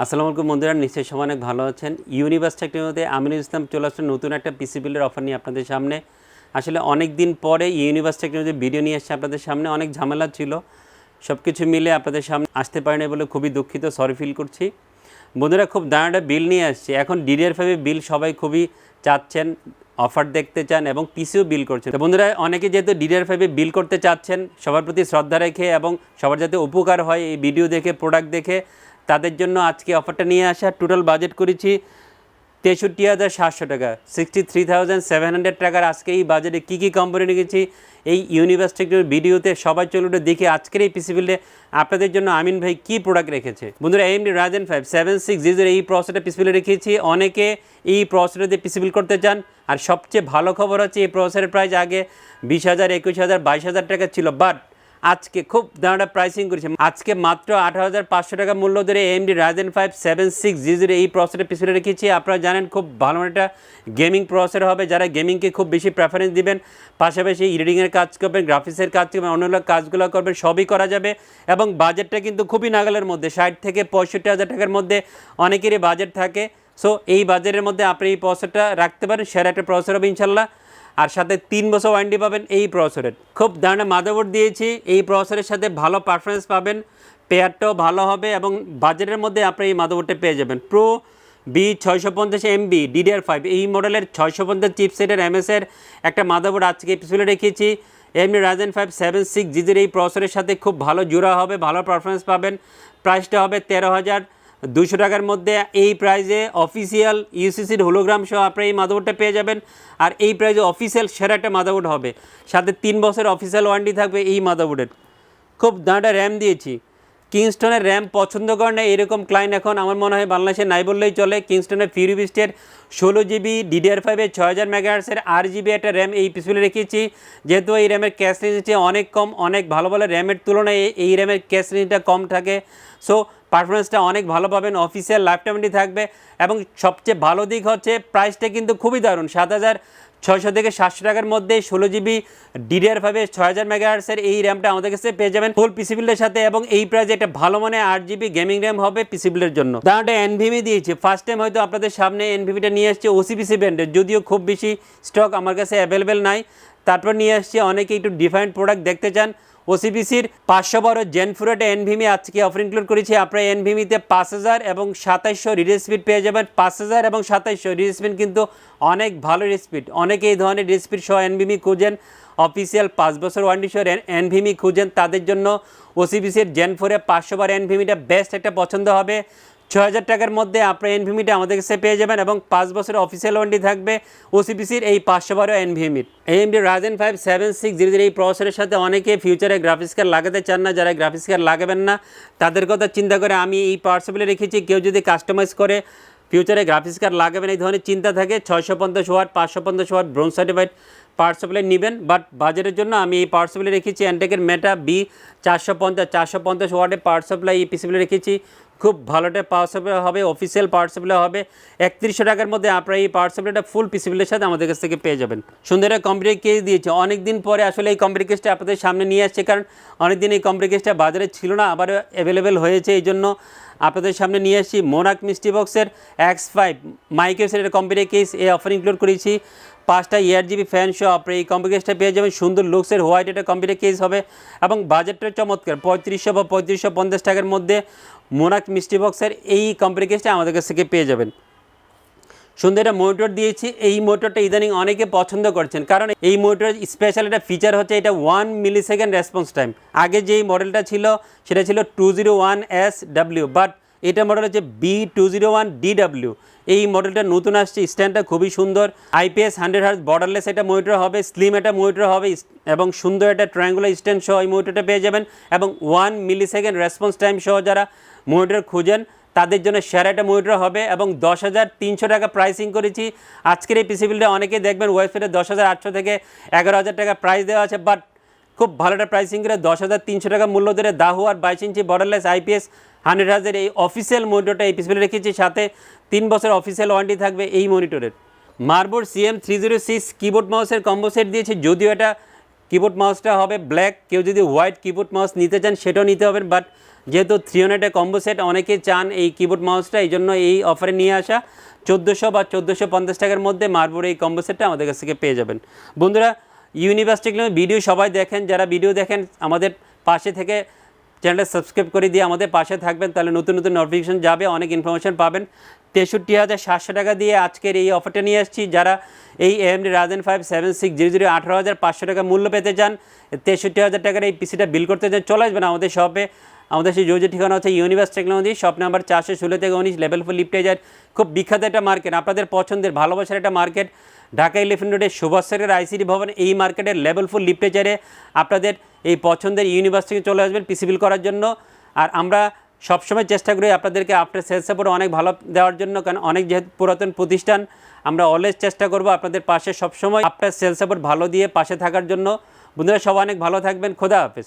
আসসালামু আলাইকুম বন্ধুরা, নিশ্চয়ই সবাই অনেক ভালো আছেন। ইউনিভার্স টেকনোলজিতে আমিনুল ইসলাম চলে আসছেন নতুন একটা পিসি বিল্ডের অফার নিয়ে আপনাদের সামনে। আসলে অনেক দিন পরে ইউনিভার্স টেকনোলজির ভিডিও নিয়ে এসেছে আপনাদের সামনে। অনেক ঝামেলা ছিল, সব কিছু মিলে আপনাদের সামনে আসতে পারিনি বলে খুবই দুঃখিত, সরি ফিল করছি। বন্ধুরা, খুব দারুণ বিল নিয়ে আসছে। এখন DDR5 বিল সবাই খুবই চাচ্ছেন, অফার দেখতে চান এবং পিসিও বিল করছেন। তো বন্ধুরা, অনেকে যেহেতু DDR5 বিল করতে চাচ্ছেন, সবার প্রতি শ্রদ্ধা রেখে এবং সবার যাতে উপকার হয় এই ভিডিও দেখে, প্রোডাক্ট দেখে, তাদের জন্য আজকে অফারটা নিয়ে আসা। টোটাল বাজেট করেছি 63,700 টাকা, 63,700 টাকার। আজকে এই বাজেটে কী কী কোম্পানি রেখেছি এই ইউনিভার্স টেকনোলজির ভিডিওতে সবাই চলুন দেখি আজকের এই পিসি বিল্ডে আপনাদের জন্য আমিন ভাই কী প্রোডাক্ট রেখেছে। বন্ধুরা, AMD Ryzen 5 7600 এই প্রসেসরটা পিসি বিল্ডে রেখেছি। অনেকে এই প্রসেসর দিয়ে পিসি বিল্ড করতে চান, আর সবচেয়ে ভালো খবর হচ্ছে এই প্রসেসরের প্রাইস আগে 20,000, 21,000, 22,000 টাকা ছিল, বাট আজকে খুব দাঁড়া প্রাইসিং করেছে। আজকে মাত্র 18,500 টাকা মূল্য ধরে AMD Ryzen 5 7600 এই প্রসেসরের পিছনে রেখেছি। আপনারা জানেন খুব ভালো একটা গেমিং প্রসেসর হবে, যারা গেমিংকে খুব বেশি প্রেফারেন্স দিবেন, পাশাপাশি এডিটিংয়ের কাজ করবেন, গ্রাফিক্সের কাজ করবেন, অন্যান্য কাজগুলো করবেন, সবই করা যাবে। এবং বাজেটটা কিন্তু খুবই নাগালের মধ্যে, 60 থেকে 65,000 টাকার মধ্যে অনেকেরই বাজেট থাকে। সো এই বাজেটের মধ্যে আপনি এই প্রসেসরটা রাখতে পারেন, সেরা একটা প্রসেসর হবে ইনশাল্লাহ। আর সাথে 3 বছর ওয়ারেন্টি পাবেন এই প্রসেসরের। খুব দারুণ মাদারবোর্ড দিয়েছি, এই প্রসেসরের সাথে ভালো পারফরমেন্স পাবেন, পেয়ারটাও ভালো হবে এবং বাজেটের মধ্যে আপনি এই মাদারবোর্ডটা পেয়ে যাবেন। প্রো B650MB DDR5 এই মডেলের 650 চিপসেটের MS-এর একটা মাদারবোর্ড আজকে পিছনে রেখেছি। AMD Ryzen 5 7600 এই প্রসেসরের সাথে খুব ভালো জোড়া হবে, ভালো পারফরমেন্স পাবেন। প্রাইসটা হবে 13,200 টাকার মধ্যে। এই প্রাইসে অফিসিয়াল ইউসিসির হোলোগ্রাম সহ আপনি এই মাদারবোর্ডটা পেয়ে যাবেন। আর এই প্রাইসে অফিসিয়াল সেরা একটা মাদারবোর্ড হবে, সাথে 3 বছর অফিসিয়াল ওয়ারেন্টি থাকবে এই মাদারবোর্ডের। খুব দাঁড়া র্যাম দিয়েছি। কিংস্টনের র্যাম পছন্দ করে না এরকম ক্লায়েন্ট এখন আমার মনে হয় বাংলাদেশে নাই বললেই চলে। কিংস্টনের ফিউরি বিস্টের 16GB DDR5 6000 মেগাহার্টসের RGB একটা র্যাম এই পিছনে রেখেছি। যেহেতু এই র্যামের ক্যাশ রেঞ্জটা অনেক কম, অনেক ভালো ভালো র্যামের তুলনায় এই র্যামের ক্যাশ রেঞ্জটা কম থাকে। সো পারফরমেন্সটা অনেক ভালো পাবেন, অফিসিয়াল লাইফ টাইমটি থাকবে। এবং সবচেয়ে ভালো দিক হচ্ছে প্রাইসটা কিন্তু খুবই দারুণ, 7,600 থেকে 700 টাকার মধ্যে 16GB DDR5 6000 মেগাহার্টসের এই র্যামটা আমাদের কাছে পেয়ে যাবেন ফুল পিসি বিল্ডের সাথে। এবং এই প্রাইসে একটা ভালো মানে 8GB গেমিং র্যাম হবে পিসি বিল্ডের জন্য। দাঁড়াটা NVMe দিয়েছে, ফার্স্ট টাইম হয়তো আপনাদের সামনে NVMeটা নিয়ে আসছে OCPC ব্র্যান্ডের, যদিও খুব বেশি স্টক আমার কাছে অ্যাভেলেবেল নাই, তারপর নিয়ে আসছে। অনেকে একটু ডিফারেন্ট প্রোডাক্ট দেখতে চান। OCPCর 512 Gen 4 একটা NVMe আজকে অফার ইনক্লুড করেছি। আপনারা NVMeতে 5000 এবং 2700 রিড স্পিড পেয়ে যাবেন। 5000 এবং 2700 রিড স্পিড কিন্তু অনেক ভালো রিড স্পিড। অনেকে এই ধরনের রিড স্পিড সহ NVMe খুঁজেন, অফিসিয়াল 5 বছর ওয়ারেন্টি সহ NVMe খুঁজেন, তাদের জন্য OCPCর Gen 4 512 NVMeটা বেস্ট একটা পছন্দ হবে। 6,000 টাকার মধ্যে আপনার NVMeটা আমাদের কাছে পেয়ে যাবেন এবং 5 বছরের অফিসিয়াল ওয়ারেন্টি থাকবে OCPCর এই 512 NVMeর। AMD Ryzen 5 7600 এই প্রসেসরের সাথে অনেকে ফিউচারে গ্রাফিক্স কার্ড লাগাতে চান না, যারা গ্রাফিক্স কার্ড লাগাবেন না তাদের কথা চিন্তা করে আমি এই পার্টসগুলো রেখেছি। কেউ যদি কাস্টমাইজ করে ফিউচারে গ্রাফিক্স কার্ড লাগাবেন এই ধরনের চিন্তা থাকে, 650 watt 550 watt bronze certified power supply নেবেন। বাট বাজেটের জন্য আমি এই পাওয়ার সাপ্লাই রেখেছি অ্যান্টেকের মেটা B450 ওয়াটের পাওয়ার সাপ্লাই এই পিসি রেখেছি। খুব ভালো একটা পাওয়ার সাপ্লাই হবে, অফিসিয়াল পাওয়ার সাপ্লাই হবে। 3100 টাকার মধ্যে আপনারা এই পাওয়ার সাপ্লাইটা ফুল পিসি বিলের সাথে আমাদের কাছ থেকে পেয়ে যাবেন। সুন্দর একটা কম্পিউটার কেস দিয়েছে, অনেক দিন পরে আসলে এই কম্পিউটার কেসটা আপনাদের সামনে নিয়ে আসছে, কারণ অনেকদিন এই কম্পিউটার কেসটা বাজারে ছিল না, আবার অ্যাভেলেবেল হয়েছে, এই জন্য আপনাদের সামনে নিয়ে আসছি। মোনাক মিস্টি বক্সের X5 মাইক্রোসের একটা কম্পিউটার কেস এই অফার ইনক্লুড করেছি। 5টা ARGB ফ্যান সহ আপনি এই কম্পিউটার কেসটা পেয়ে যাবেন। সুন্দর লুকসের হোয়াইট একটা কম্পিউটার কেস হবে এবং বাজেটটা চমৎকার, 3500 বা 3550 টাকার মধ্যে মোনাক মিস্টি বক্সের এই কম্পিউটার কেসটা আমাদের কাছ থেকে পেয়ে যাবেন। সুন্দর একটা মনিটর দিয়েছি। এই মনিটরটা ইদানিং অনেকে পছন্দ করছেন, কারণ এই মনিটরের স্পেশাল একটা ফিচার হচ্ছে এটা 1 মিলিসেকেন্ড রেসপন্স টাইম। আগে যেই মডেলটা ছিল সেটা ছিল 201SW, বাট এটা মডেল হচ্ছে B201DW। এই মডেলটা নতুন আসছে, স্ট্যান্ডটা খুবই সুন্দর, IPS 100Hz বর্ডারলেস একটা মনিটর হবে, স্লিম একটা মনিটর হবে এবং সুন্দর একটা ট্রায়াঙ্গুলার স্ট্যান্ড সহ এই মনিটরটা পেয়ে যাবেন। এবং 1 মিলিসেকেন্ড রেসপন্স টাইম সহ যারা মনিটর খুঁজেন তাদের জন্য সেরা একটা মনিটর হবে। এবং 10,300 টাকা প্রাইসিং করেছি আজকের এই পিসি বিলটা। অনেকে দেখবেন ওয়েবসাইটে 10,800 থেকে 11,000 টাকা প্রাইস দেওয়া আছে, বাট খুব ভালো একটা প্রাইসিং করে 10,300 টাকা মূল্য ধরে দাহু আর 22 ইঞ্চি বর্ডারলেস IPS 100Hz এই অফিসিয়াল মনিটরটা এই পিসি বিলে রেখেছি, সাথে 3 বছর অফিসিয়াল ওয়ারেন্টি থাকবে এই মনিটরের। মার্বোর্ড CM306 কিবোর্ড মাউসের কম্বো সেট দিয়েছে, যদিও এটা কিবোর্ড মাউসটা হবে ব্ল্যাক, কেউ যদি হোয়াইট কিবোর্ড মাউস নিতে চান সেটাও নিতে হবে, বাট যেহেতু 300 কম্বো সেট অনেকেই চান এই কিবোর্ড মাউসটা, এই জন্য এই অফারে নিয়ে আসা 1400 বা 1450 টাকার মধ্যে মার্বোর্ড এই কম্বো সেটটা আমাদের কাছ থেকে পেয়ে যাবেন। বন্ধুরা, ইউনিভার্স টেকনোলজি ভিডিও সবাই দেখেন, যারা ভিডিও দেখেন আমাদের পাশে থেকে চ্যানেলটা সাবস্ক্রাইব করে দিয়ে আমাদের পাশে থাকবেন, তাহলে নতুন নতুন নোটিফিকেশন যাবে, অনেক ইনফরমেশন পাবেন। 63,700 টাকা দিয়ে আজকের এই অফারটা নিয়ে আসছি। যারা এই AMD Ryzen 5 7600 18,500 টাকা মূল্য পেতে চান, 63,000 টাকার এই পিসিটা বিল করতে চান, চলে আসবেন আমাদের শপে। আমাদের সেই যোগাযোগ ঠিকানা হচ্ছে ইউনিভার্স টেকনোলজি, শপ নাম্বার 416 থেকে 19, লেভেল 4 লিফটে যায়। খুব বিখ্যাত একটা মার্কেট, আপনাদের পছন্দের ভালোবাসার একটা মার্কেট, ঢাকা এলিফ্যান্ট রোডের সুভাষ সেক্টর ICT ভবন, এই মার্কেটের লেভেল 4 লিফটে চাইলে আপনাদের এই পছন্দের ইউনিভার্সিটি চলে আসবেন পিসি বিল করার জন্য। আর আমরা সবসময় চেষ্টা করি আপনাদেরকে আফটার সেলস সাপোর্ট অনেক ভালো দেওয়ার জন্য, কারণ অনেক যেহেতু পুরাতন প্রতিষ্ঠান, আমরা অলওয়েজ চেষ্টা করব আপনাদের পাশে সবসময় আফটার সেলস সাপোর্ট ভালো দিয়ে পাশে থাকার জন্য। বন্ধুরা, সবাই অনেক ভালো থাকবেন, খোদা হাফেজ।